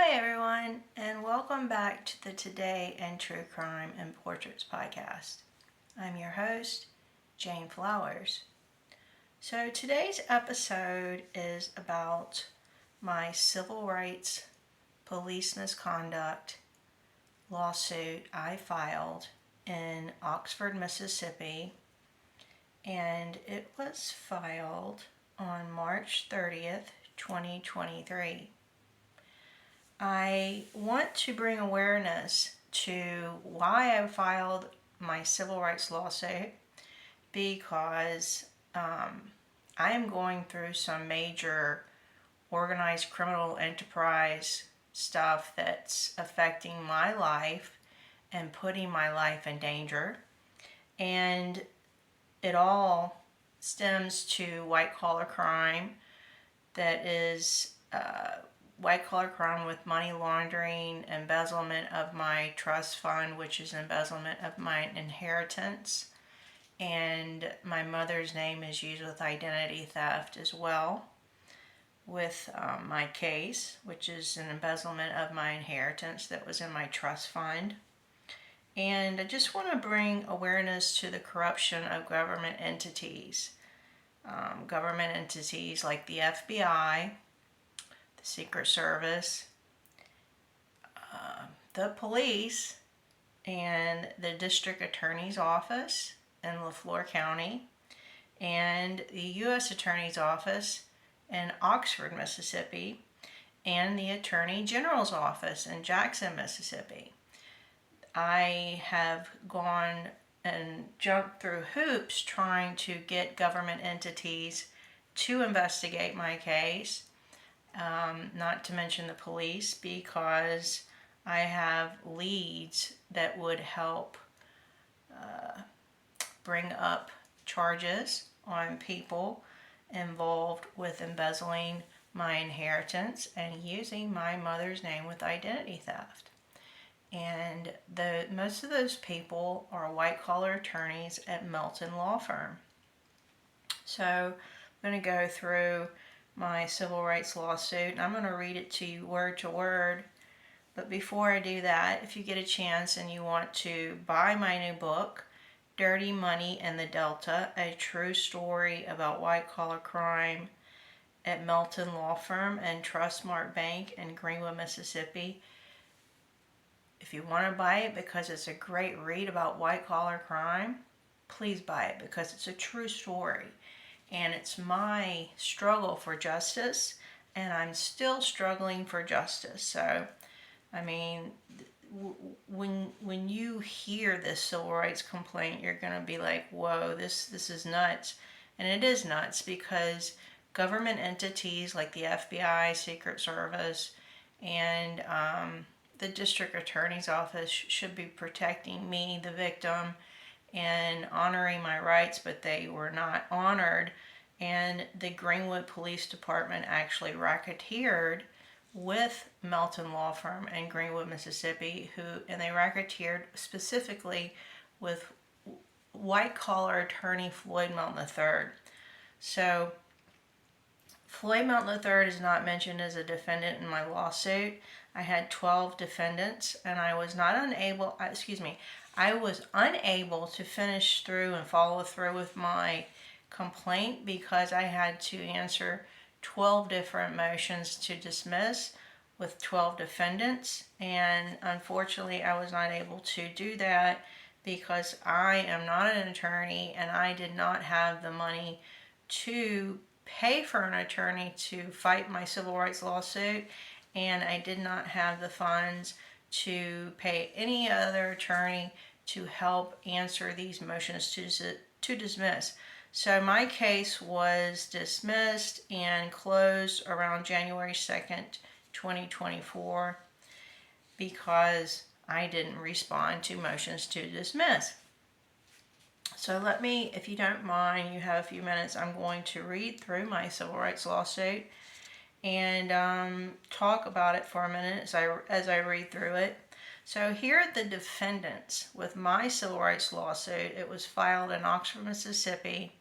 Hi everyone, and welcome back to the Today in True Crime and Portraits podcast. I'm your host, Jane Flowers. So today's episode is about my civil rights police misconduct lawsuit I filed in Oxford, Mississippi, and it was filed on March 30th, 2023. I want to bring awareness to why I filed my civil rights lawsuit because I am going through some major organized criminal enterprise stuff that's affecting my life and putting my life in danger. And it all stems to white collar crime that is white collar crime with money laundering, embezzlement of my trust fund, which is embezzlement of my inheritance, and my mother's name is used with identity theft as well with my case, which is an embezzlement of my inheritance that was in my trust fund. And I just want to bring awareness to the corruption of government entities. Government entities like the FBI, Secret Service, the police, and the district attorney's office in leflore County, and the U.S. Attorney's Office in Oxford, Mississippi, and the Attorney General's office in Jackson, Mississippi. I have gone and jumped through hoops trying to get government entities to investigate my case. Not to mention the police, because I have leads that would help bring up charges on people involved with embezzling my inheritance and using my mother's name with identity theft. And most of those people are white collar attorneys at Melton Law Firm. So I'm going to go through my civil rights lawsuit, and I'm going to read it to you word to word. But before I do that, if you get a chance and you want to buy my new book, Dirty Money in the Delta, a true story about white collar crime at Melton Law Firm and Trustmark Bank in Greenwood, Mississippi. If you want to buy it because it's a great read about white collar crime, please buy it because it's a true story. And it's my struggle for justice, and I'm still struggling for justice. So, I mean, when you hear this civil rights complaint, you're going to be like, whoa, this is nuts. And it is nuts because government entities like the FBI, Secret Service, and the district attorney's office should be protecting me, the victim, and honoring my rights, but they were not honored. And the Greenwood Police Department actually racketeered with Melton Law Firm in Greenwood, Mississippi, and they racketeered specifically with white collar attorney Floyd Melton III. So Floyd Melton III is not mentioned as a defendant in my lawsuit. I had 12 defendants, and I was unable to finish through and follow through with my complaint because I had to answer 12 different motions to dismiss with 12 defendants, and unfortunately I was not able to do that because I am not an attorney and I did not have the money to pay for an attorney to fight my civil rights lawsuit, and I did not have the funds to pay any other attorney to help answer these motions to dismiss. So my case was dismissed and closed around January 2nd, 2024, because I didn't respond to motions to dismiss. So let me, if you don't mind, you have a few minutes, I'm going to read through my civil rights lawsuit and talk about it for a minute as I read through it. So here are the defendants with my civil rights lawsuit. It was filed in Oxford, Mississippi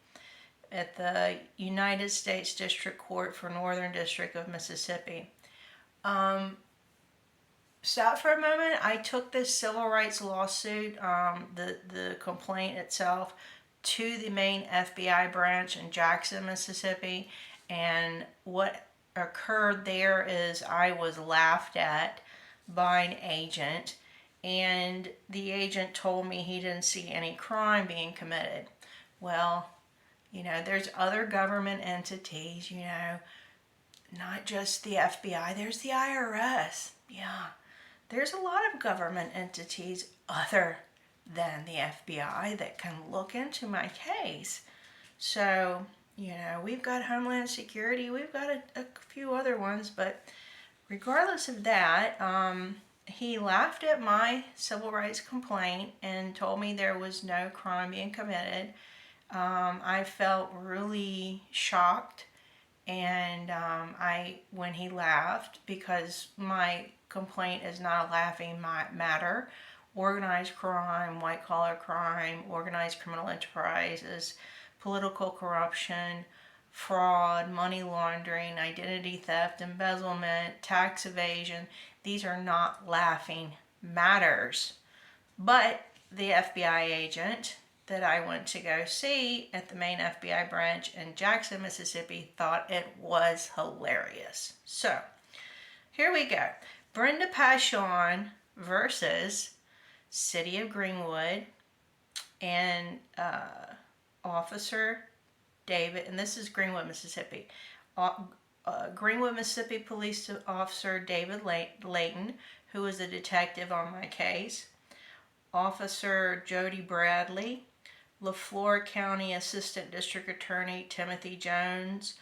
at the United States District Court for Northern District of Mississippi. stop for a moment. I took this civil rights lawsuit, the complaint itself, to the main FBI branch in Jackson, Mississippi. And what occurred there is I was laughed at by an agent, and the agent told me he didn't see any crime being committed. Well, there's other government entities, not just the FBI, there's the IRS. Yeah, there's a lot of government entities other than the FBI that can look into my case. So, we've got Homeland Security, we've got a few other ones, but regardless of that, he laughed at my civil rights complaint and told me there was no crime being committed. I felt really shocked, and when he laughed, because my complaint is not a laughing matter. Organized crime, white-collar crime, organized criminal enterprises, political corruption, fraud, money laundering, identity theft, embezzlement, tax evasion. These are not laughing matters. But the FBI agent that I went to go see at the main FBI branch in Jackson, Mississippi, thought it was hilarious. So, here we go. Brenda Pashon versus City of Greenwood, and Officer David, and this is Greenwood, Mississippi. Greenwood Mississippi Police Officer David Layton, who was a detective on my case. Officer Jody Bradley, leflore County Assistant District Attorney Timothy Jones,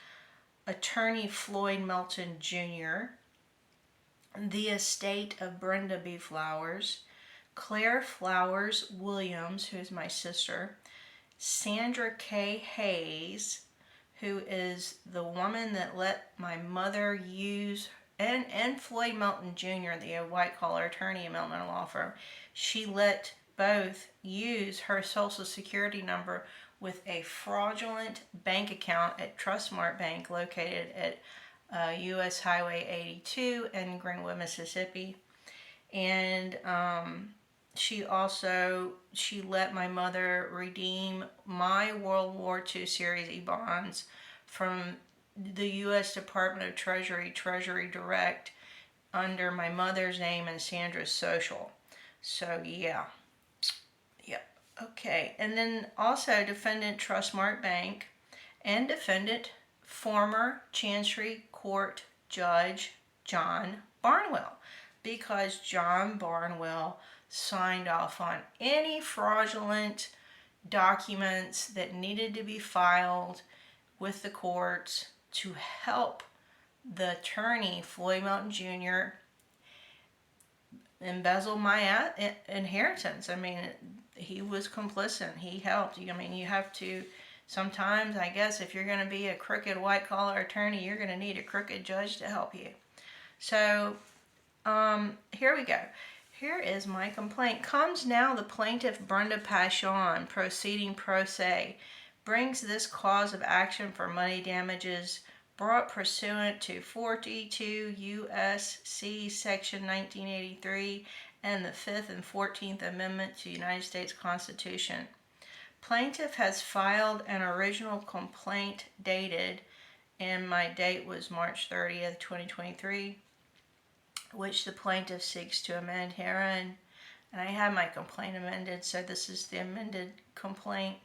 Attorney Floyd Melton Jr., the estate of Brenda B. Flowers, Claire Flowers Williams, who is my sister, Sandra K. Hayes, who is the woman that let my mother use, and Floyd Melton Jr., the white-collar attorney in Melton Law Firm. She let both use her Social Security number with a fraudulent bank account at Trustmark Bank located at U.S. Highway 82 in Greenwood, Mississippi. And she let my mother redeem my World War II Series E bonds from the U.S. Department of Treasury, Treasury Direct, under my mother's name and Sandra's social. So, yeah. Yep. Okay. And then also defendant Trustmark Bank and defendant former Chancery Court Judge John Barnwell, because John Barnwell signed off on any fraudulent documents that needed to be filed with the courts to help the attorney, Floyd Melton Jr., embezzle my inheritance. I mean, he was complicit. He helped. I mean, you have to, sometimes, I guess, if you're going to be a crooked white-collar attorney, you're going to need a crooked judge to help you. So, here we go. Here is my complaint. Comes now the plaintiff Brenda Pashon, proceeding pro se, brings this cause of action for money damages brought pursuant to 42 U.S.C. Section 1983 and the 5th and 14th Amendment to the United States Constitution. Plaintiff has filed an original complaint dated, and my date was March 30th, 2023, which the plaintiff seeks to amend herein. And I have my complaint amended, so this is the amended complaint.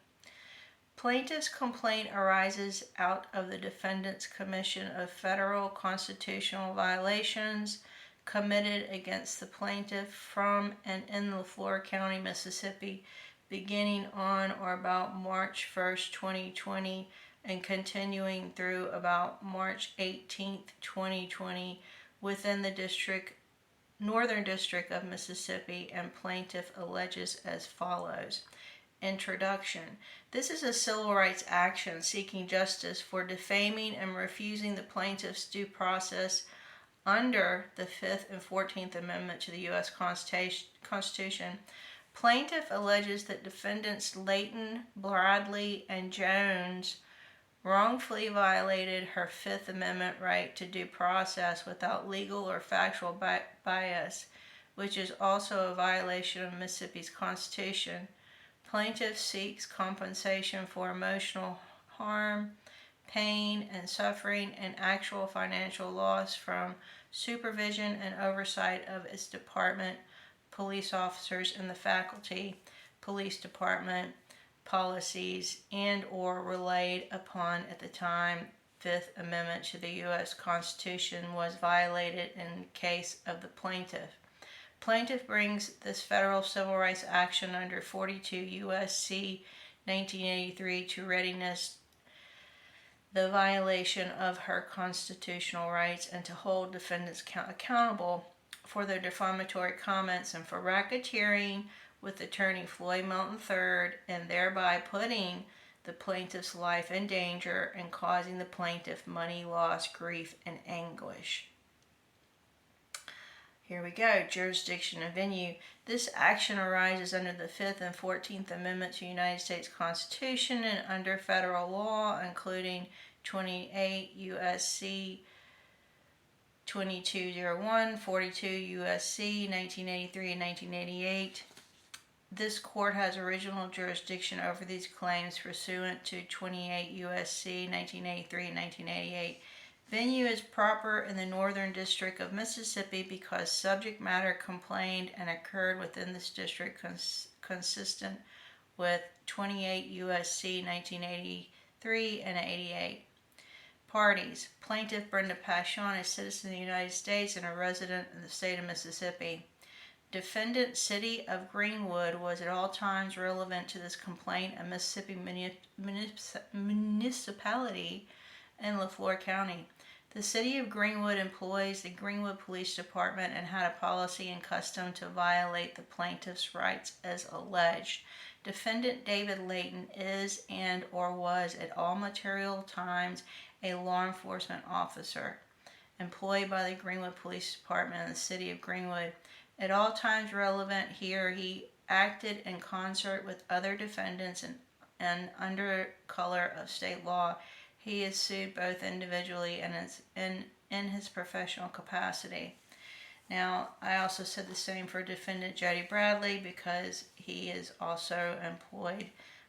Plaintiff's complaint arises out of the defendant's commission of federal constitutional violations committed against the plaintiff from and in leflore County, Mississippi, beginning on or about March 1st, 2020, and continuing through about March 18th, 2020, within the Northern District of Mississippi, and plaintiff alleges as follows. Introduction. This is a civil rights action seeking justice for defaming and refusing the plaintiff's due process under the 5th and 14th Amendment to the U.S. Constitution. Plaintiff alleges that defendants Layton, Bradley, and Jones wrongfully violated her Fifth Amendment right to due process without legal or factual bias which is also a violation of Mississippi's Constitution. Plaintiff seeks compensation for emotional harm, pain, and suffering, and actual financial loss from supervision and oversight of its department, police officers, and the faculty, police department policies, and or relied upon at the time Fifth Amendment to the U.S. Constitution was violated in case of the plaintiff. Plaintiff brings this federal civil rights action under 42 U.S.C. 1983 to readiness the violation of her constitutional rights and to hold defendants accountable for their defamatory comments and for racketeering with attorney Floyd Melton Jr. and thereby putting the plaintiff's life in danger and causing the plaintiff money loss, grief, and anguish. Here we go, jurisdiction and venue. This action arises under the 5th and 14th Amendments to the United States Constitution and under federal law, including 28 U.S.C. 2201, 42 U.S.C. 1983 and 1988. This court has original jurisdiction over these claims pursuant to 28 U.S.C. 1983 and 1988. Venue is proper in the Northern District of Mississippi because subject matter complained and occurred within this district consistent with 28 U.S.C. 1983 and 88. Parties. Plaintiff Brenda Passion, a citizen of the United States and a resident of the state of Mississippi. Defendant City of Greenwood was at all times relevant to this complaint, a Mississippi municipality in leflore County. The City of Greenwood employs the Greenwood Police Department and had a policy and custom to violate the plaintiff's rights as alleged. Defendant David Layton is and or was at all material times a law enforcement officer employed by the Greenwood Police Department in the City of Greenwood. At all times relevant here, he acted in concert with other defendants and under color of state law. He is sued both individually and in his professional capacity. Now, I also said the same for defendant Jody Bradley because he is also employed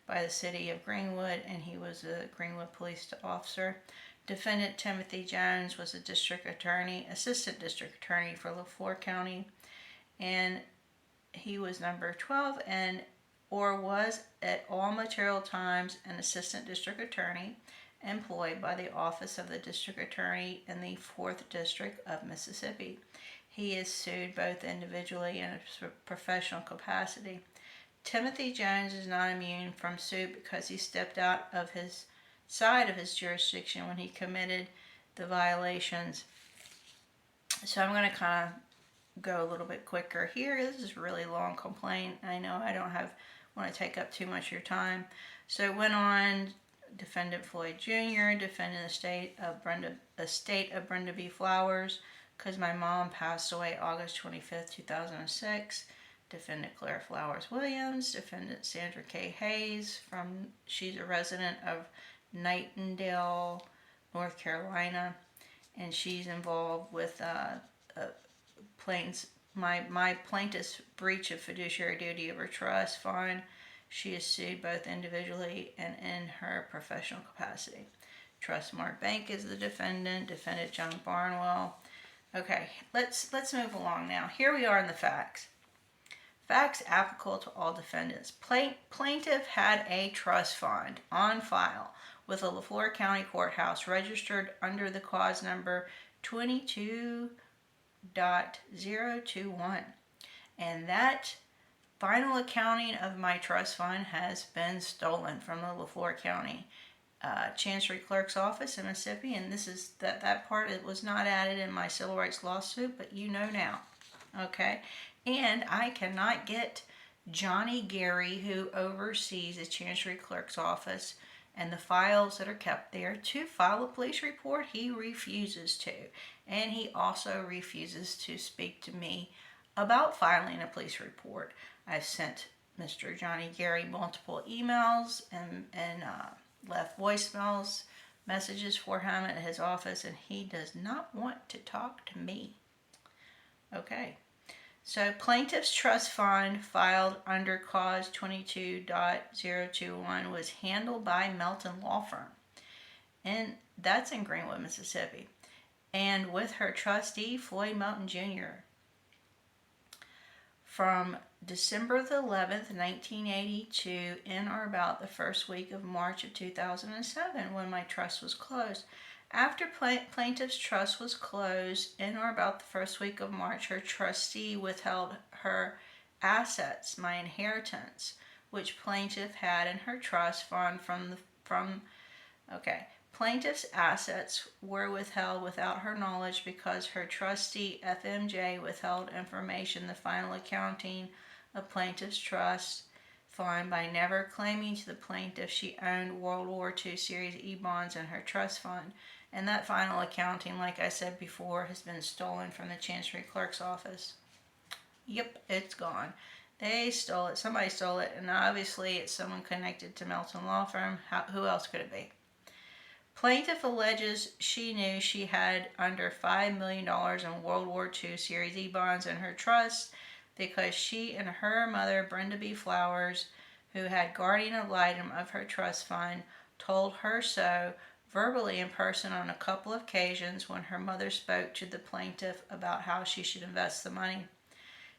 by the City of Greenwood and he was a Greenwood police officer. Defendant Timothy Jones was a district attorney, assistant district attorney for leflore County, and he was number 12 and or was at all material times an assistant district attorney employed by the Office of the District Attorney in the 4th District of Mississippi. He is sued both individually and in a professional capacity. Timothy Jones is not immune from suit because he stepped out of his side of his jurisdiction when he committed the violations. So I'm going to kind of go a little bit quicker here. This is a really long complaint. I know I don't want to take up too much of your time. So it went on. Defendant Floyd Jr., defendant the estate of Brenda B. Flowers, because my mom passed away August 25th, 2006. Defendant Claire Flowers Williams, defendant Sandra K. Hayes, she's a resident of Nightendale, North Carolina, and she's involved with my plaintiff's breach of fiduciary duty of her trust fund. She is sued both individually and in her professional capacity. Trustmark Bank is the defendant. Defendant John Barnwell. Okay, let's move along now. Here we are in the facts. Facts applicable to all defendants. Plaintiff had a trust fund on file with the leflore County Courthouse registered under the cause number 22.021. And that final accounting of my trust fund has been stolen from the leflore County Chancery Clerk's Office in Mississippi, and this is that part. It was not added in my civil rights lawsuit, but you know now, okay? And I cannot get Johnny Gary, who oversees the Chancery Clerk's Office and the files that are kept there, to file a police report. He refuses to, and he also refuses to speak to me about filing a police report. I've sent Mr. Johnny Gary multiple emails and left voicemails, messages for him at his office, and he does not want to talk to me. Okay, So plaintiff's trust fund filed under cause 22.021 was handled by Melton Law Firm. And that's in Greenwood, Mississippi. And with her trustee, Floyd Melton Jr. From December the 11th, 1982, in or about the first week of March of 2007, when my trust was closed. After plaintiff's trust was closed, in or about the first week of March, her trustee withheld her assets, my inheritance, which plaintiff had in her trust fund Plaintiff's assets were withheld without her knowledge because her trustee, FMJ, withheld information, the final accounting of plaintiff's trust fund, by never claiming to the plaintiff she owned World War II Series E bonds in her trust fund. And that final accounting, like I said before, has been stolen from the Chancery Clerk's office. Yep, it's gone. They stole it. Somebody stole it, and obviously it's someone connected to Melton Law Firm. Who else could it be? Plaintiff alleges she knew she had under $5 million in World War II Series E bonds in her trust because she and her mother, Brenda B. Flowers, who had guardian ad litem of her trust fund, told her so verbally in person on a couple of occasions when her mother spoke to the plaintiff about how she should invest the money.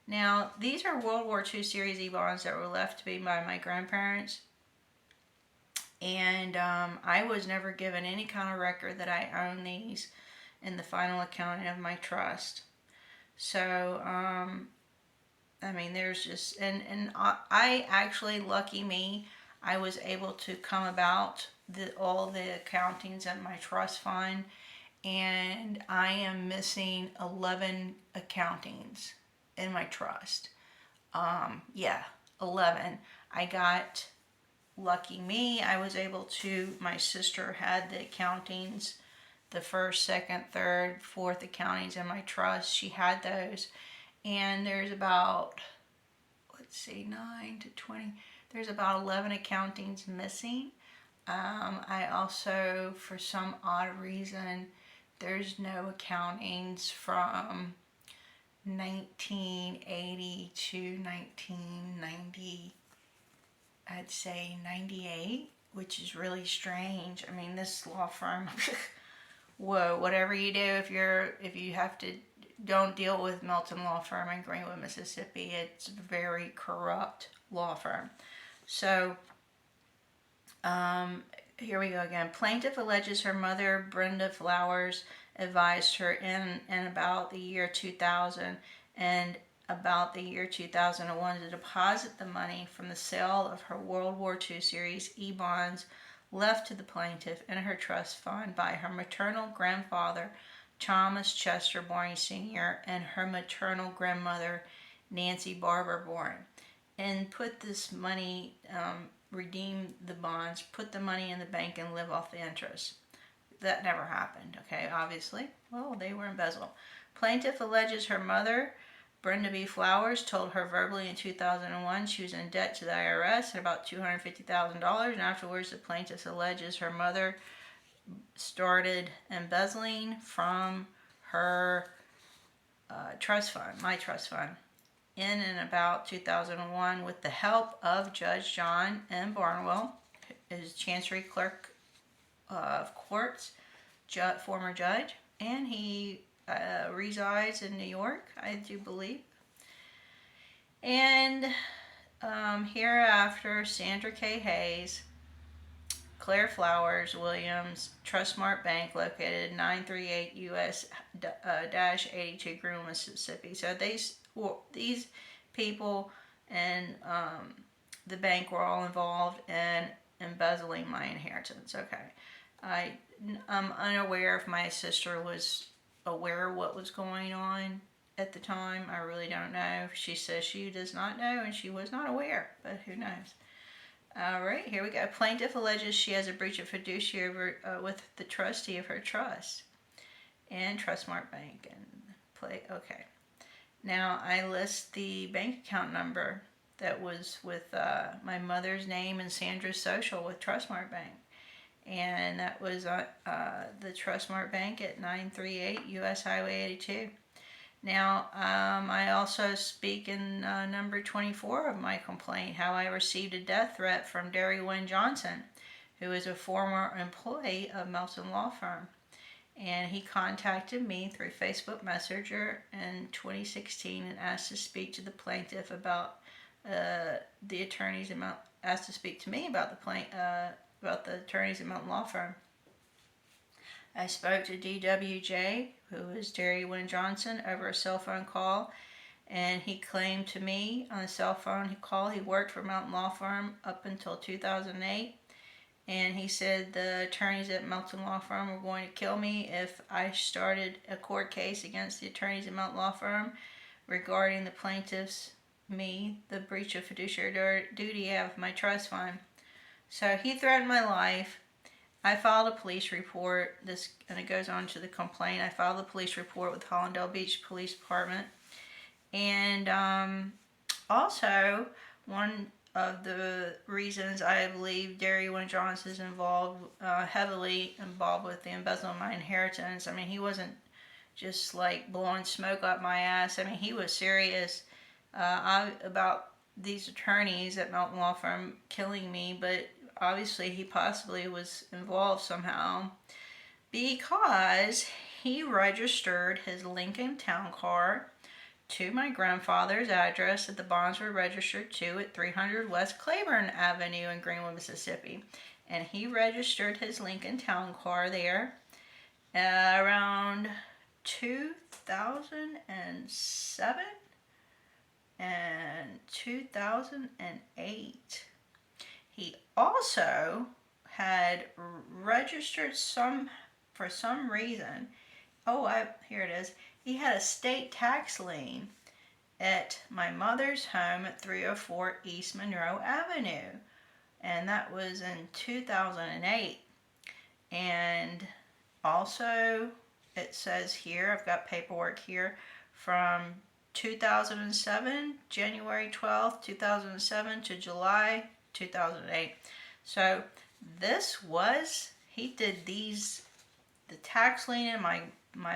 Now, these are World War II Series E bonds that were left to me by my grandparents. And I was never given any kind of record that I own these in the final accounting of my trust. So, I mean, there's just, and I actually, lucky me, I was able to come about all the accountings of my trust fund, and I am missing 11 accountings in my trust. 11. I got, lucky me, I was able to, my sister had the accountings, the first, second, third, fourth accountings in my trust. She had those. And there's about, 9 to 20, there's about 11 accountings missing. I also, for some odd reason, there's no accountings from 1980 to 1990, I'd say 98, which is really strange. I mean, this law firm, whoa, whatever you do, if you have to, don't deal with Melton Law Firm in Greenwood, Mississippi. It's a very corrupt law firm. So, here we go again. Plaintiff alleges her mother, Brenda Flowers, advised her in and about the year 2000 and about the year 2001 to deposit the money from the sale of her World War II Series E bonds left to the plaintiff in her trust fund by her maternal grandfather, Thomas Chester Boring Sr., and her maternal grandmother, Nancy Barber Boring, and put this money, redeem the bonds, put the money in the bank, and live off the interest. That never happened, okay, obviously. Well, they were embezzled. Plaintiff alleges her mother, Brenda B. Flowers, told her verbally in 2001 she was in debt to the IRS at about $250,000, and afterwards the plaintiff alleges her mother started embezzling from her trust fund, my trust fund, in and about 2001 with the help of Judge John M. Barnwell, his Chancery Clerk of Courts, former judge, and he resides in New York, I do believe. And hereafter, Sandra K. Hayes, Claire Flowers Williams, Trustmark Bank, located 938 US-82 Greenwood, Mississippi. So these people and the bank were all involved in embezzling my inheritance. Okay. I'm unaware if my sister was aware of what was going on at the time. I really don't know. She says she does not know and she was not aware, but who knows. All right, here we go. Plaintiff alleges she has a breach of fiduciary with the trustee of her trust and Trustmark Bank. Okay. Now I list the bank account number that was with my mother's name and Sandra's social with Trustmark Bank. And that was the Trustmark Bank at 938 US Highway 82. Now, I also speak in number 24 of my complaint how I received a death threat from Greenwood Johnson, who is a former employee of Melton Law Firm. And he contacted me through Facebook Messenger in 2016 and asked to speak to the plaintiff about the attorneys in asked to speak to me about the attorneys at Melton Law Firm. I spoke to DWJ, who is Greenwood Johnson, over a cell phone call, and he claimed to me on a cell phone call he worked for Melton Law Firm up until 2008, and he said the attorneys at Melton Law Firm were going to kill me if I started a court case against the attorneys at Melton Law Firm regarding the plaintiff's, the breach of fiduciary duty of my trust fund. So he threatened my life. I filed a police report, and it goes on to the complaint. I filed a police report with Hollandale Beach Police Department. And also, one of the reasons I believe Greenwood Johnson is heavily involved with the embezzlement of my inheritance. I mean, he wasn't just like blowing smoke up my ass. I mean, he was serious about these attorneys at Melton Law Firm killing me, but obviously he possibly was involved somehow because he registered his Lincoln Town Car to my grandfather's address that the bonds were registered to at 300 West Claiborne Avenue in Greenwood, Mississippi. And he registered his Lincoln Town Car there around 2007 and 2008. He also had registered for some reason. Here it is. He had a state tax lien at my mother's home at 304 East Monroe Avenue. And that was in 2008. And also, it says here, I've got paperwork here, from 2007, January 12th, 2007 to July 2008. So he did the tax lien in my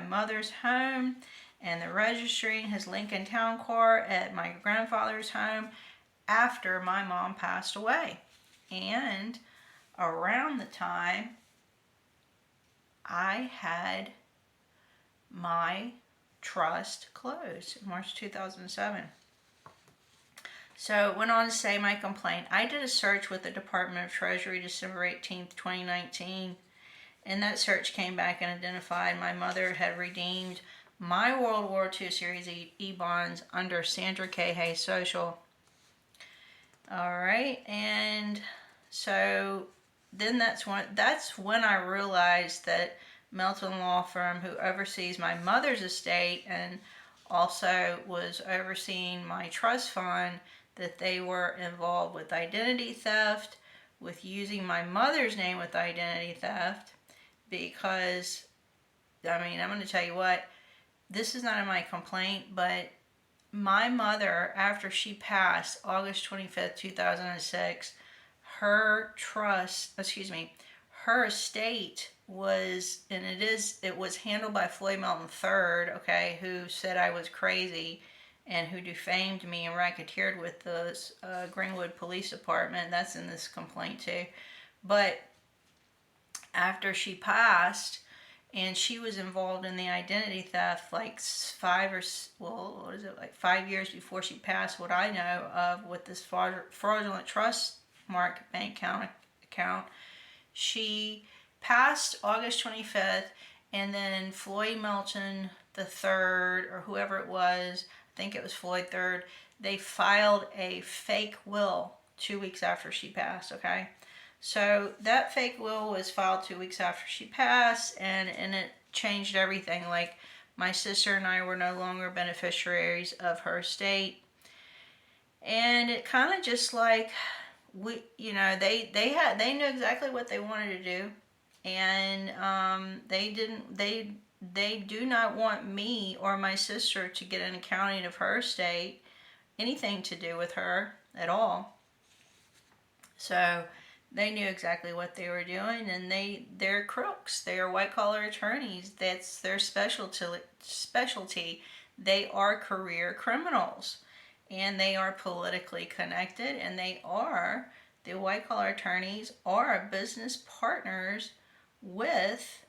mother's home and the registering his Lincoln Town Car at my grandfather's home after my mom passed away. And around the time I had my trust closed in March 2007. So it went on to say my complaint. I did a search with the Department of Treasury December 18th, 2019, and that search came back and identified my mother had redeemed my World War II Series E-bonds under Sandra K. Hay Social. All right, and so then that's when I realized that Melton Law Firm, who oversees my mother's estate and also was overseeing my trust fund, that they were involved with identity theft, with using my mother's name with identity theft, because, I mean, I'm going to tell you what, this is not in my complaint, but my mother, after she passed August 25th, 2006, her estate was, and it was handled by Floyd Melton Jr, okay, who said I was crazy and who defamed me and racketeered with the Greenwood Police Department. That's in this complaint too. But after she passed, and she was involved in the identity theft like 5 years before she passed, what I know of, with this fraudulent trust mark bank account. She passed August 25th, and then Floyd Melton III, or whoever it was, I think it was Floyd III, they filed a fake will 2 weeks after she passed, okay? So that fake will was filed 2 weeks after she passed, and it changed everything. Like, my sister and I were no longer beneficiaries of her estate. And it kind of just like, they knew exactly what they wanted to do. And they do not want me or my sister to get an accounting of her estate, anything to do with her at all. So they knew exactly what they were doing, and they're crooks. They are white-collar attorneys. That's their specialty. They are career criminals, and they are politically connected, and the white collar attorneys are business partners with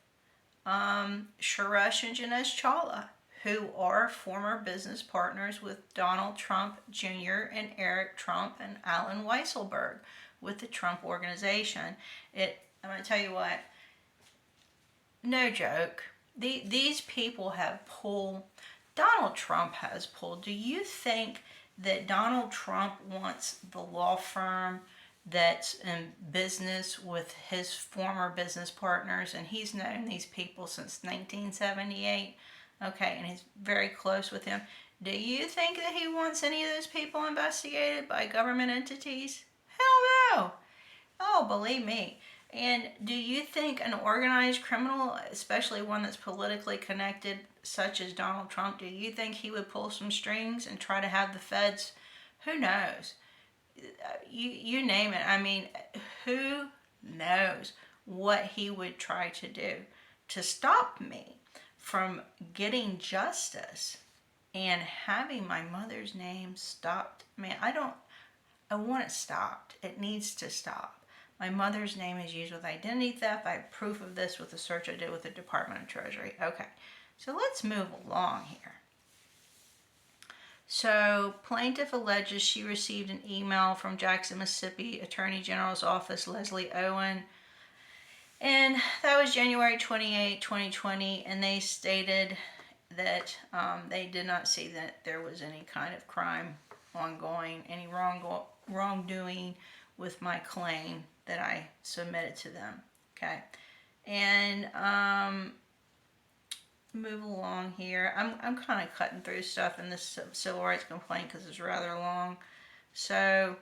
Suresh and Janesh Chawla, who are former business partners with Donald Trump Jr. and Eric Trump and Alan Weisselberg with the Trump Organization. I'm going to tell you what, no joke, these people have pulled, Donald Trump has pulled. Do you think that Donald Trump wants the law firm that's in business with his former business partners, and he's known these people since 1978, okay, and he's very close with them? Do you think that he wants any of those people investigated by government entities? Hell no. Oh, believe me. And do you think an organized criminal, especially one that's politically connected, such as Donald Trump, do you think he would pull some strings and try to have the feds? Who knows? You name it. I mean, who knows what he would try to do to stop me from getting justice and having my mother's name stopped. Man, I want it stopped. It needs to stop. My mother's name is used with identity theft. I have proof of this with the search I did with the Department of Treasury. Okay, so let's move along here. So, plaintiff alleges she received an email from Jackson, Mississippi Attorney General's Office, Leslie Owen, and that was January 28, 2020, and they stated that they did not see that there was any kind of crime ongoing, any wrongdoing with my claim that I submitted to them. Okay, and move along here. I'm kind of cutting through stuff in this civil rights complaint because it's rather long. So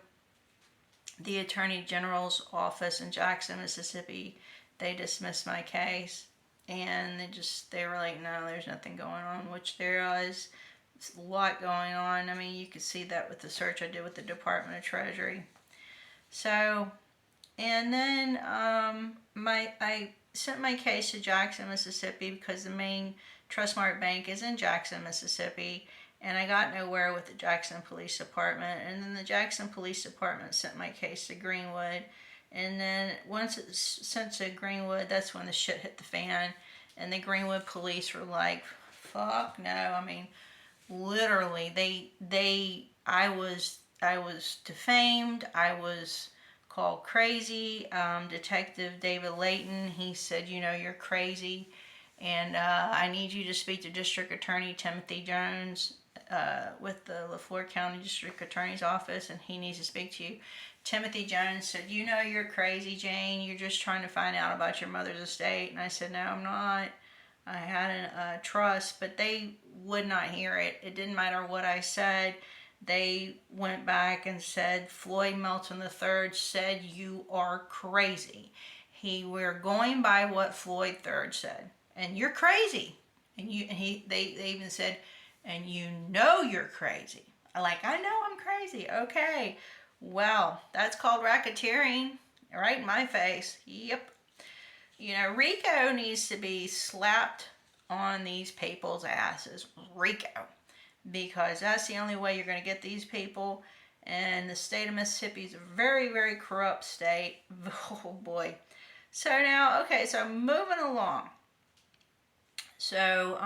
the Attorney General's office in Jackson, Mississippi, they dismissed my case, and they were like, no, there's nothing going on, which there is. There's a lot going on. I mean, you could see that with the search I did with the Department of Treasury. So, and then I sent my case to Jackson, Mississippi, because the main Trustmark Bank is in Jackson, Mississippi, and I got nowhere with the Jackson Police Department. And then the Jackson Police Department sent my case to Greenwood, and then once it's sent to Greenwood, that's when the shit hit the fan, and the Greenwood police were like, fuck no. I mean, literally, I was defamed, I was called crazy. Detective David Layton, he said, you're crazy, and I need you to speak to District Attorney Timothy Jones with the leflore County District Attorney's Office, and he needs to speak to you. Timothy Jones said, you're crazy, Jane. You're just trying to find out about your mother's estate. And I said, no, I'm not. I had a trust, but they would not hear it. It didn't matter what I said. They went back and said, Floyd Melton III said you are crazy. We're going by what Floyd III said, and you're crazy. And they even said, and you're crazy. I know I'm crazy. Okay, well, that's called racketeering, right in my face. Yep. RICO needs to be slapped on these people's asses. RICO. Because that's the only way you're going to get these people. And the state of Mississippi is a very, very corrupt state. Oh boy. So now, okay, so moving along. So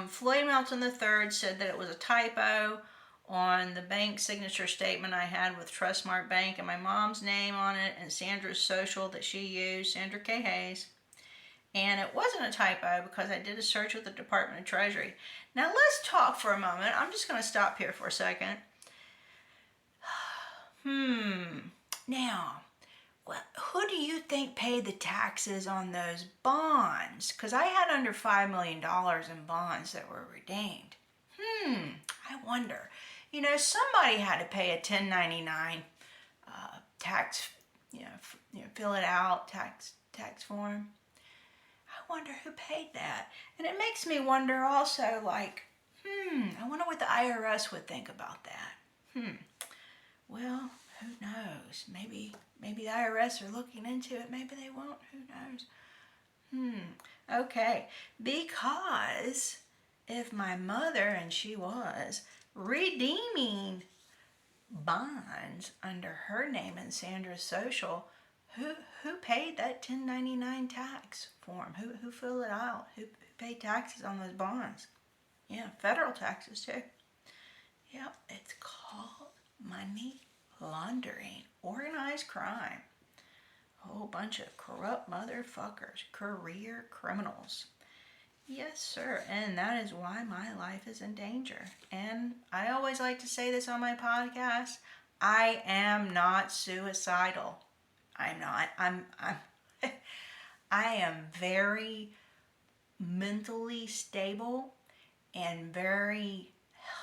Floyd Melton III said that it was a typo on the bank signature statement I had with Trustmark Bank and my mom's name on it and Sandra's social that she used, Sandra K. Hayes. And it wasn't a typo because I did a search with the Department of Treasury. Now let's talk for a moment. I'm just going to stop here for a second. Now, who do you think paid the taxes on those bonds? Because I had under $5 million in bonds that were redeemed. I wonder. Somebody had to pay a 1099 tax, fill it out, tax form. I wonder who paid that. And it makes me wonder also, I wonder what the IRS would think about that. Well, who knows? Maybe the IRS are looking into it. Maybe they won't. Who knows? Okay. Because if my mother, and she was, redeeming bonds under her name and Sandra's social, who paid that 1099 tax form? Who filled it out? Who paid taxes on those bonds? Yeah, federal taxes too. Yep, it's called money laundering, organized crime. A whole bunch of corrupt motherfuckers, career criminals. Yes, sir, and that is why my life is in danger. And I always like to say this on my podcast, I am not suicidal. I'm not. I am very mentally stable and very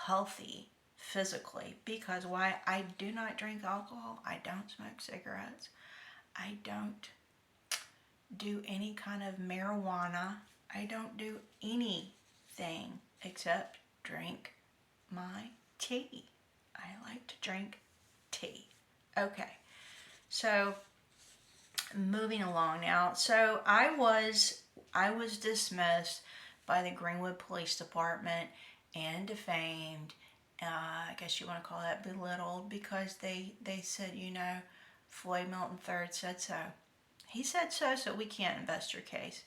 healthy physically, because why? I do not drink alcohol, I don't smoke cigarettes, I don't do any kind of marijuana, I don't do anything except drink my tea. I like to drink tea. Okay, so moving along now. So I was dismissed by the Greenwood Police Department and defamed. I guess you want to call that belittled, because they said, Floyd Melton III said so. He said so, so we can't investigate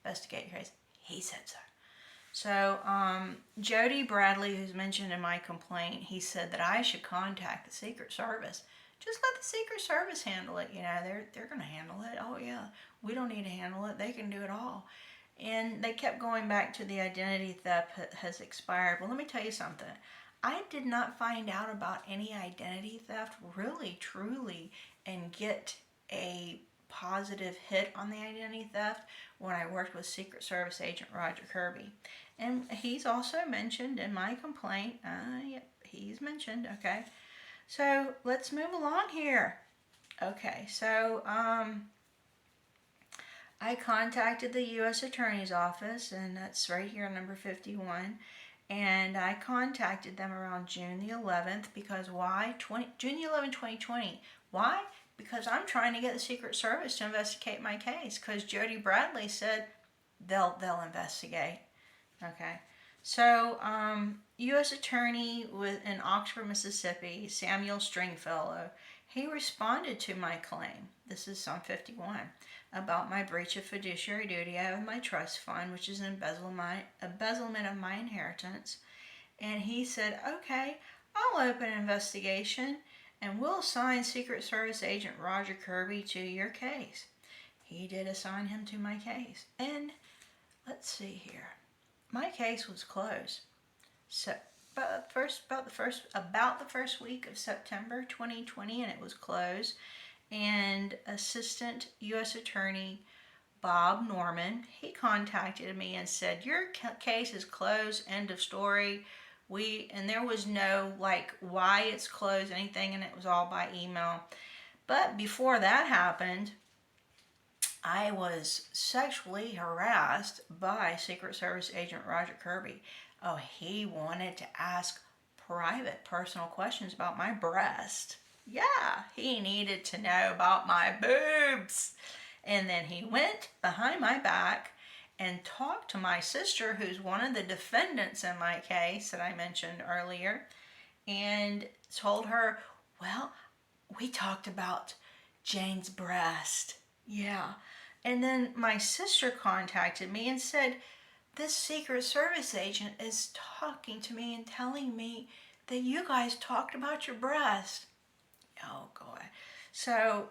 your case. He said so. So, Jody Bradley, who's mentioned in my complaint, he said that I should contact the Secret Service. Just let the Secret Service handle it. They're going to handle it. Oh, yeah. We don't need to handle it. They can do it all. And they kept going back to the identity theft has expired. Well, let me tell you something. I did not find out about any identity theft really, truly, and get a positive hit on the identity theft when I worked with Secret Service agent Roger Kirby. And he's also mentioned in my complaint. Yep, he's mentioned. Okay. So let's move along here. Okay, so I contacted the U.S. Attorney's Office, and that's right here, number 51. And I contacted them around June the 11th, because why? June the 11th, 2020. Why? Because I'm trying to get the Secret Service to investigate my case, because Jody Bradley said they'll investigate. Okay. So, U.S. Attorney in Oxford, Mississippi, Samuel Stringfellow, he responded to my claim, this is Psalm 51, about my breach of fiduciary duty out of my trust fund, which is an embezzlement of my inheritance. And he said, okay, I'll open an investigation and we'll assign Secret Service agent Roger Kirby to your case. He did assign him to my case. And let's see here. My case was closed. So about the first week of September 2020, and it was closed. And Assistant U.S. Attorney Bob Norman, he contacted me and said, your case is closed, end of story. And there was no why it's closed, anything, and it was all by email. But before that happened, I was sexually harassed by Secret Service agent Roger Kirby. Oh, he wanted to ask private, personal questions about my breast. Yeah, he needed to know about my boobs. And then he went behind my back and talked to my sister, who's one of the defendants in my case that I mentioned earlier, and told her, well, we talked about Jane's breast. Yeah. And then my sister contacted me and said, this Secret Service agent is talking to me and telling me that you guys talked about your breast. Oh, God. So,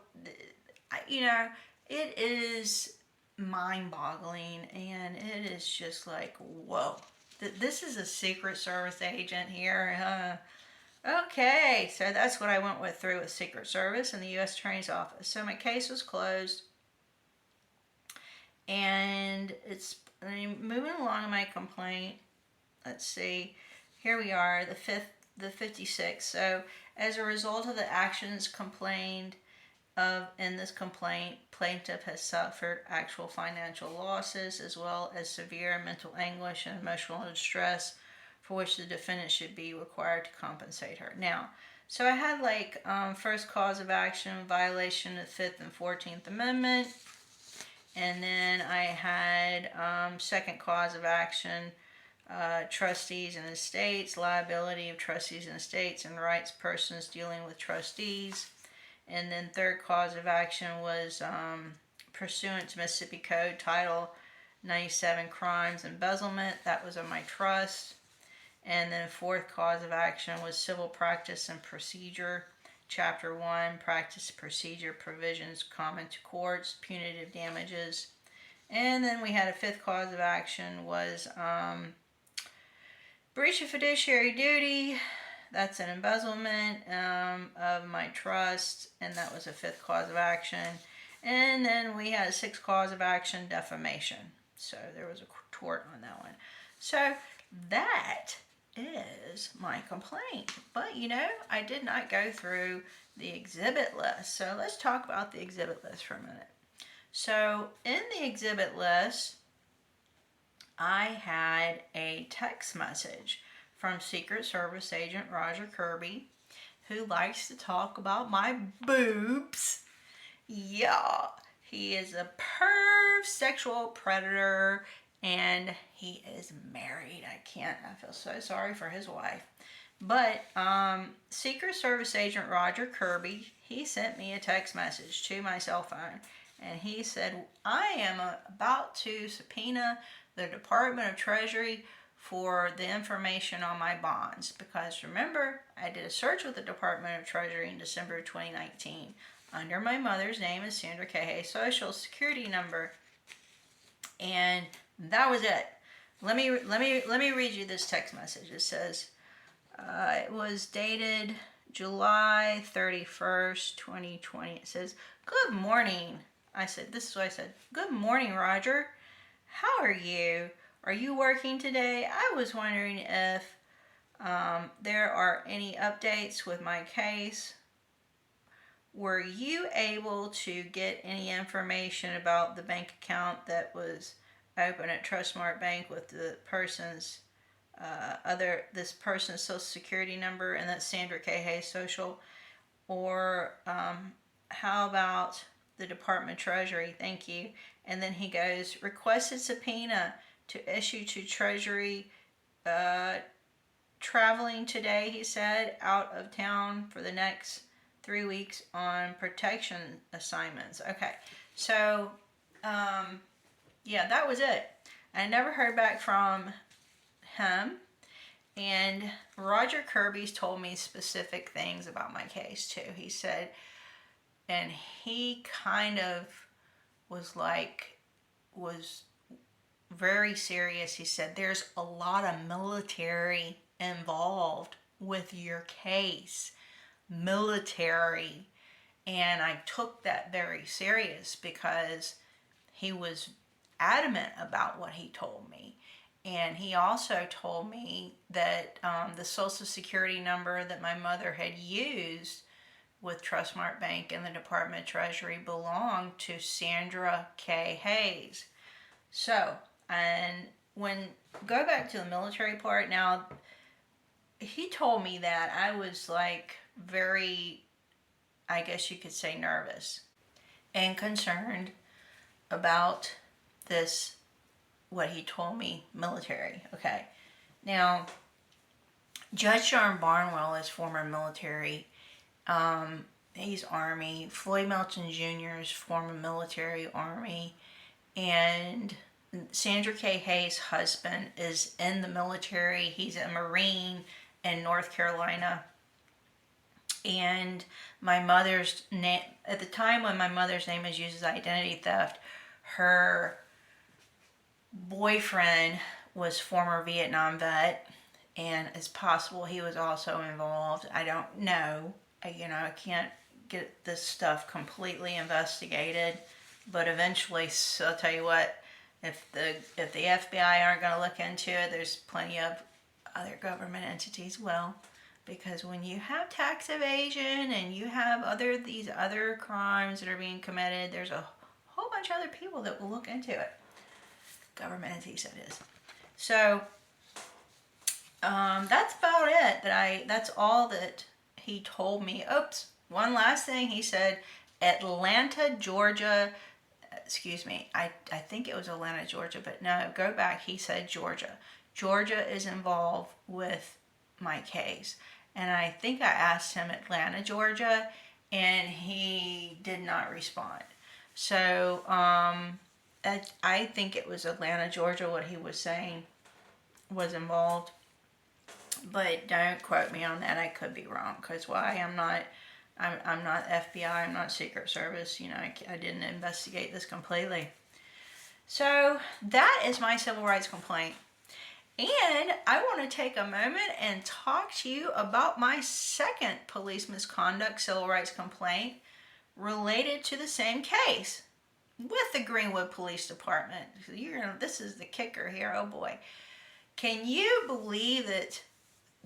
it is mind-boggling, and it is just like, whoa. This is a Secret Service agent here. Okay, so that's what I went through with Secret Service and the U.S. Attorney's Office. So my case was closed, and it's moving along in my complaint. Let's see. Here we are, the 56th. So as a result of the actions complained of in this complaint, plaintiff has suffered actual financial losses as well as severe mental anguish and emotional distress, for which the defendant should be required to compensate her. Now, so I had first cause of action, violation of the 5th and 14th Amendment. And then I had second cause of action, trustees and estates, liability of trustees and estates, and rights persons dealing with trustees. And then third cause of action was pursuant to Mississippi Code Title 97, crimes, embezzlement. That was on my trust. And then fourth cause of action was civil practice and procedure. Chapter 1, practice, procedure, provisions common to courts, punitive damages. And then we had a fifth cause of action was breach of fiduciary duty. That's an embezzlement of my trust, and that was a fifth cause of action. And then we had a sixth cause of action, defamation. So there was a tort on that one. So that is my complaint. But you know, I did not go through the exhibit list. So let's talk about the exhibit list for a minute. So in the exhibit list, I had a text message from Secret Service Agent Roger Kirby, who likes to talk about my boobs. Yeah, he is a perv sexual predator, and he is married. I feel so sorry for his wife. But Secret Service Agent Roger Kirby, he sent me a text message to my cell phone, and he said, I am about to subpoena the Department of Treasury for the information on my bonds. Because remember, I did a search with the Department of Treasury in December of 2019 under my mother's name as Sandra Cahay, social security number, and that was it. Let me read you this text message. It says, it was dated July 31st, 2020. It says, good morning. This is what I said. Good morning, Roger. How are you? Are you working today? I was wondering if there are any updates with my case. Were you able to get any information about the bank account that was open at Trustmark Bank with the person's this person's social security number, and that's Sandra Cahay social? Or how about the Department of Treasury? Thank you. And then he goes, requested subpoena to issue to Treasury, traveling today, he said, out of town for the next 3 weeks on protection assignments. Okay, so yeah, that was it. I never heard back from him. And Roger Kirby's told me specific things about my case too. He said, and he kind of was very serious. He said, there's a lot of military involved with your case. Military. And I took that very serious because he was adamant about what he told me. And he also told me that the social security number that my mother had used with Trustmark Bank and the Department of Treasury belonged to Sandra K. Hayes. So, and go back to the military part. Now, he told me that. I was like very, I guess you could say, nervous and concerned about this, what he told me, military. Okay. Now, Judge John Barnwell is former military. He's Army. Floyd Melton Jr. is former military, Army. And Sandra K. Hayes' husband is in the military. He's a Marine in North Carolina. And my mother's name, at the time when my mother's name was used as identity theft, her boyfriend was former Vietnam vet, and it's possible he was also involved. I don't know. I can't get this stuff completely investigated, but eventually, so I'll tell you what, if the FBI aren't going to look into it, there's plenty of other government entities will, because when you have tax evasion and you have these other crimes that are being committed, there's a whole bunch of other people that will look into it. Government entities, that is. So that's about it. That's all that he told me. Oops, one last thing. He said Atlanta, Georgia. Excuse me. I think it was Atlanta, Georgia, but no, go back. He said Georgia. Georgia is involved with my case. And I think I asked him Atlanta, Georgia, and he did not respond. So I think it was Atlanta, Georgia, what he was saying was involved. But don't quote me on that. I could be wrong. Because why? I'm not FBI. I'm not Secret Service. You know, I didn't investigate this completely. So that is my civil rights complaint. And I want to take a moment and talk to you about my second police misconduct civil rights complaint related to the same case with the Greenwood Police Department. This is the kicker here. Oh boy. Can you believe that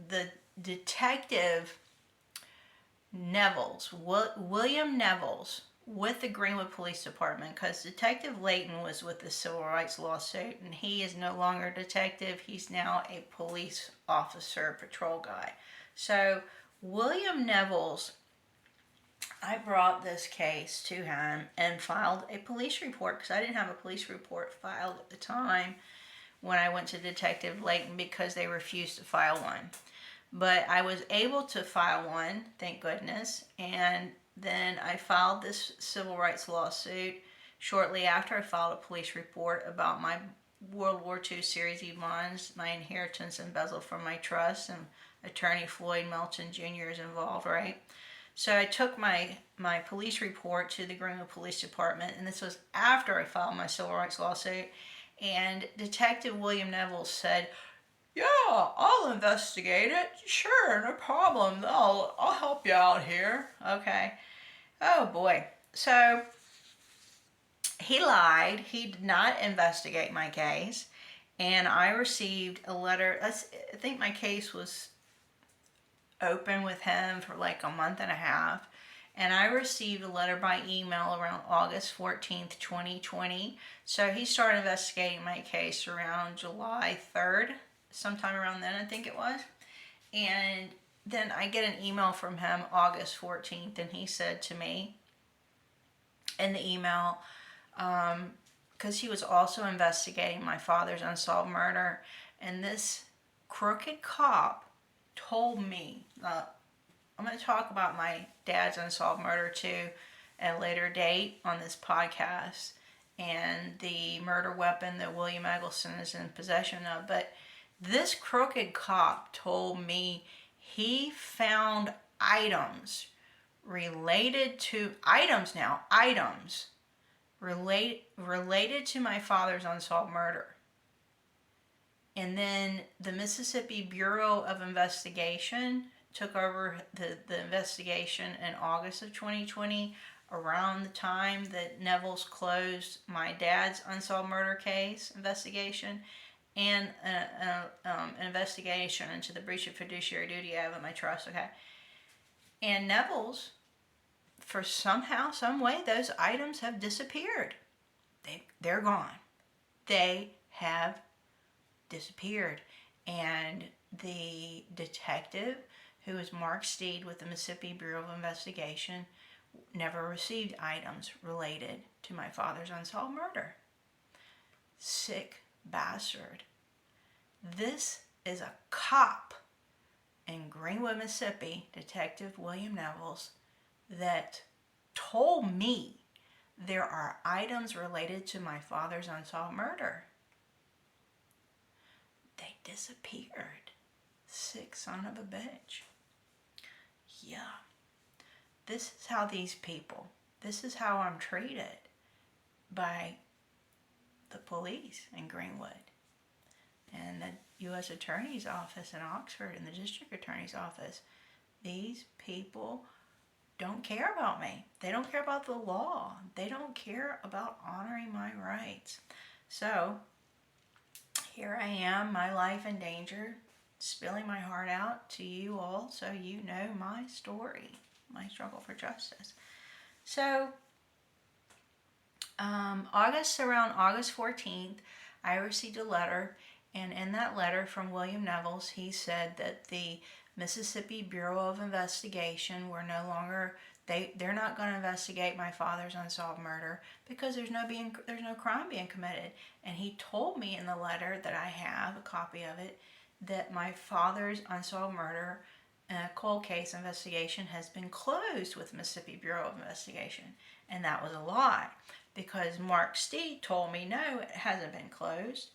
the detective Nevels, William Nevels, with the Greenwood Police Department, because Detective Layton was with the civil rights lawsuit, and he is no longer a detective. He's now a police officer, patrol guy. So William Nevels, I brought this case to him and filed a police report, because I didn't have a police report filed at the time when I went to Detective Layton, because they refused to file one. But I was able to file one, thank goodness, and then I filed this civil rights lawsuit shortly after I filed a police report about my World War II Series E bonds, my inheritance embezzled from my trust, and attorney Floyd Melton Jr. is involved, right? So I took my police report to the Greenwood Police Department, and this was after I filed my civil rights lawsuit, and Detective William Neville said, "Yeah, I'll investigate it. Sure, no problem. I'll help you out here." Okay. Oh boy. So he lied. He did not investigate my case. And I received a letter. I think my case was open with him for like a month and a half. And I received a letter by email around August 14th, 2020. So he started investigating my case around July 3rd, sometime around then, I think it was. And then I get an email from him August 14th, and he said to me in the email, because he was also investigating my father's unsolved murder, and this crooked cop told me, I'm going to talk about my dad's unsolved murder too at a later date on this podcast, and the murder weapon that William Eggleston is in possession of. But this crooked cop told me he found items related to related to my father's unsolved murder. And then the Mississippi Bureau of Investigation took over the investigation in August of 2020, around the time that Nevels closed my dad's unsolved murder case investigation, and an investigation into the breach of fiduciary duty I have in my trust, okay? And Nevels, for somehow, some way, those items have disappeared. They're gone. They have disappeared. And the detective, who is Mark Steed with the Mississippi Bureau of Investigation, never received items related to my father's unsolved murder. Sick bastard. This is a cop in Greenwood, Mississippi, Detective William Nevels, that told me there are items related to my father's unsolved murder. They disappeared. Sick son of a bitch. Yeah. This is how this is how I'm treated by the police in Greenwood, and the U.S. Attorney's Office in Oxford, and the District Attorney's Office. These people don't care about me. They don't care about the law. They don't care about honoring my rights. So here I am, my life in danger, spilling my heart out to you all so you know my story, my struggle for justice. So around August 14th, I received a letter, and in that letter from William Nevels, he said that the Mississippi Bureau of Investigation. We're no longer, they're not going to investigate my father's unsolved murder because there's no crime being committed. And he told me in the letter that I have a copy of it that my father's unsolved murder cold case investigation has been closed with Mississippi Bureau of Investigation. And that was a lie because Mark Steed told me no, it hasn't been closed.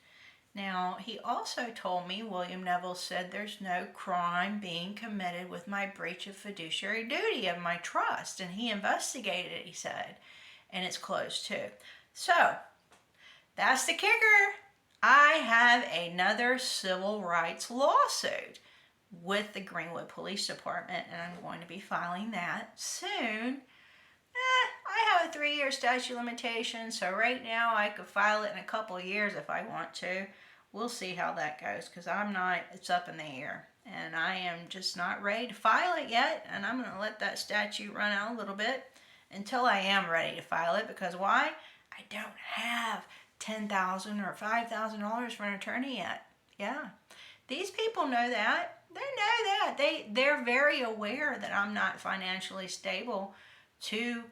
Now, he also told me William Neville said there's no crime being committed with my breach of fiduciary duty of my trust, and he investigated it, he said, and it's closed too. So, that's the kicker. I have another civil rights lawsuit with the Greenwood Police Department, and I'm going to be filing that soon. I have a 3-year statute of limitations, so right now I could file it in a couple of years if I want to. We'll see how that goes, because it's up in the air, and I am just not ready to file it yet, and I'm going to let that statute run out a little bit until I am ready to file it, because why? I don't have $10,000 or $5,000 for an attorney yet. Yeah, these people know that. They know that. They're very aware that I'm not financially stable to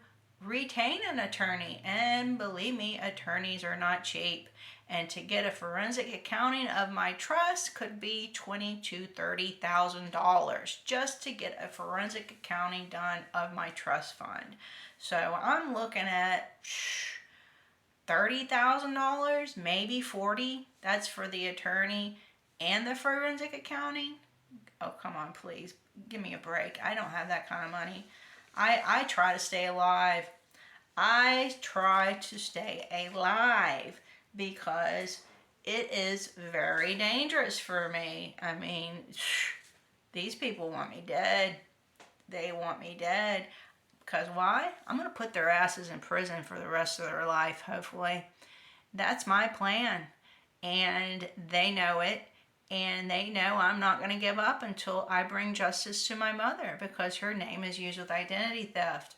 retain an attorney, and believe me, attorneys are not cheap, and to get a forensic accounting of my trust could be $20,000 to $30,000 just to get a forensic accounting done of my trust fund. So I'm looking at $30,000, maybe $40,000. That's for the attorney and the forensic accounting. Oh, come on, please give me a break. I don't have that kind of money. I try to stay alive. I try to stay alive because it is very dangerous for me. I mean, these people want me dead. They want me dead. Because why? I'm going to put their asses in prison for the rest of their life, hopefully. That's my plan. And they know it. And they know I'm not going to give up until I bring justice to my mother, because her name is used with identity theft.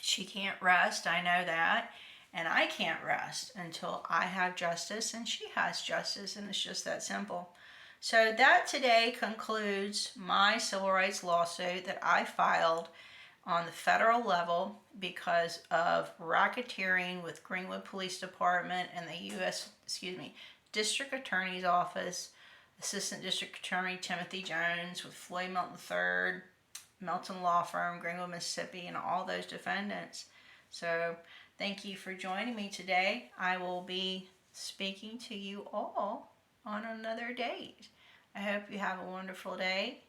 She can't rest, I know that. And I can't rest until I have justice and she has justice. And it's just that simple. So that today concludes my civil rights lawsuit that I filed on the federal level because of racketeering with Greenwood Police Department and the District Attorney's Office, Assistant District Attorney Timothy Jones with Floyd Melton Jr, Melton Law Firm, Greenwood, Mississippi, and all those defendants. So thank you for joining me today. I will be speaking to you all on another date. I hope you have a wonderful day,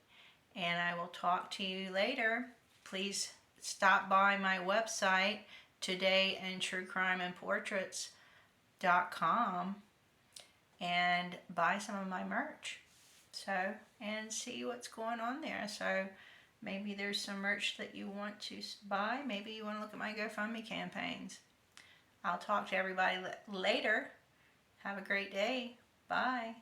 and I will talk to you later. Please stop by my website, todayintruecrimeandportraits.com, and buy some of my merch. And see what's going on there. So maybe there's some merch that you want to buy. Maybe you want to look at my GoFundMe campaigns. I'll talk to everybody later. Have a great day. Bye.